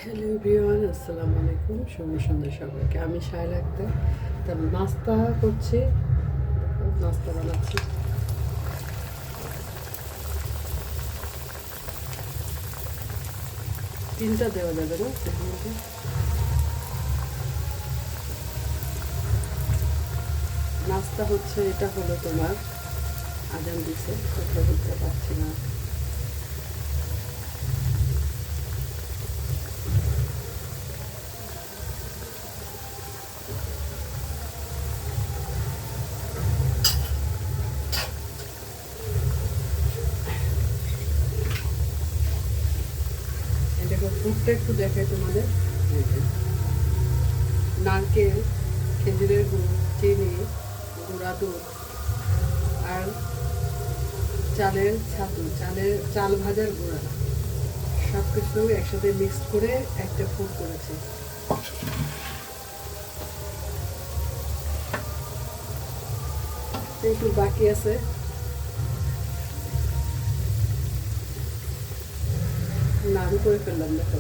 Hello everyone, আসসালামু আলাইকুম। শুভ সন্ধ্যা সবাইকে। আমি সায়রা আক্তার। তারপর নাস্তা করছি, নাস্তা বানাচ্ছি। তিনটা দেওয়া যাবে না সেখানে। নাস্তা হচ্ছে, এটা হলো তোমার আজান দিছে, কথা বলতে পারছি না। এটাকে ফুটটা একটু দেখাই তোমাদের। এই যে নারকেল, খেজুরের গুড়, চিনি, গুঁড়া দুধ আর চালের ছাতু, চাল ভাজার গুঁড়া, সব কিছু একসাথে মিক্স করে একটা ফুড করেছি। একটু বাকি আছে, নাড়ু করে ফেললাম। দেখো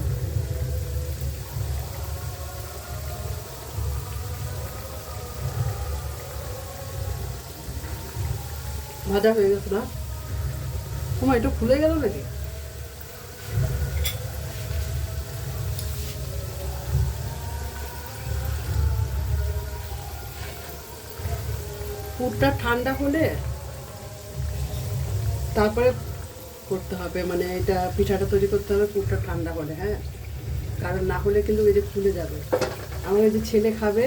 ভাজা হয়ে গেছে না? তোমার এটা খুলে গেল নাকি? পুরটা ঠান্ডা হলে তারপরে করতে হবে, মানে এটা পিঠাটা তৈরি করতে হবে পুরটা ঠান্ডা হলে। হ্যাঁ, কারণ না হলে কিন্তু এই যে ফুলে যাবে। আমার এই যে ছেলে খাবে,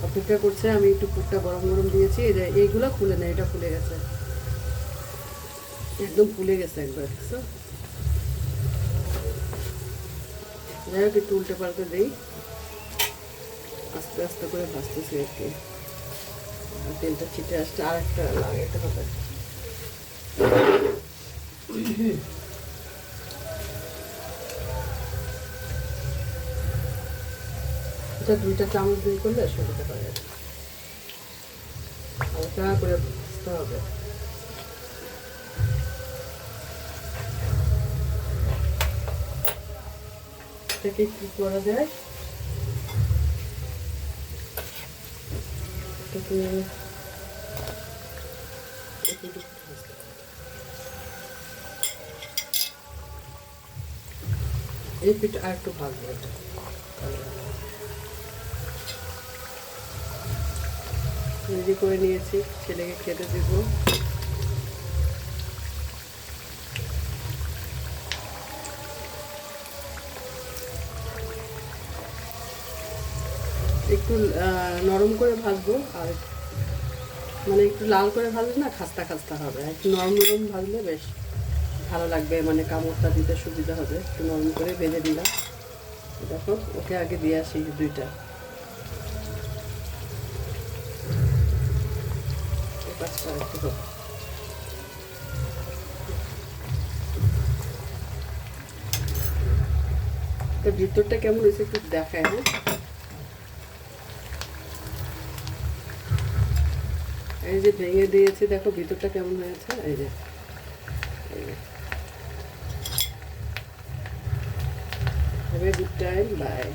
অপেক্ষা করছে, আমি একটু পুরটা গরম গরম দিয়েছি। এই যে এইগুলো ফুলে না, এটা ফুলে গেছে, একদম ফুলে গেছে একবার, দেখছো? যাই হোক, একটু উল্টে পাল্টে দিই, আস্তে আস্তে করে ভাজতেছি আর কি। তেলটা ছিটে আসছে, আর একটা লাগাইতে হবে। এটা 2টা চামচ দিয়ে করলে সুবিধা পারে, হালকা করে ভাজতে হবে। এটাকে কি করা যায়, এটাকে এই পিঠা আর একটু ভাজবো। এটা রেডি করে নিয়েছি, ছেলেকে খেতে দেব। একটু নরম করে ভাজবো, আর মানে একটু লাল করে ভাজলে না খাস্তা খাস্তা হবে, আর একটু নরম নরম ভাজলে বেশ ভালো লাগবে, মানে কামড়টা দিতে সুবিধা হবে। একটু নরম করে ভেজে দিলাম। দেখো, ওকে আগে দিয়ে আসি 2টা। কাজটা একটু হোক। তো ভিতরটা কেমন হয়েছে একটু দেখায়। হ্যাঁ, এই যে ভেঙে দিয়েছি, দেখো ভিতরটা কেমন হয়েছে। এই যে have a good time, by.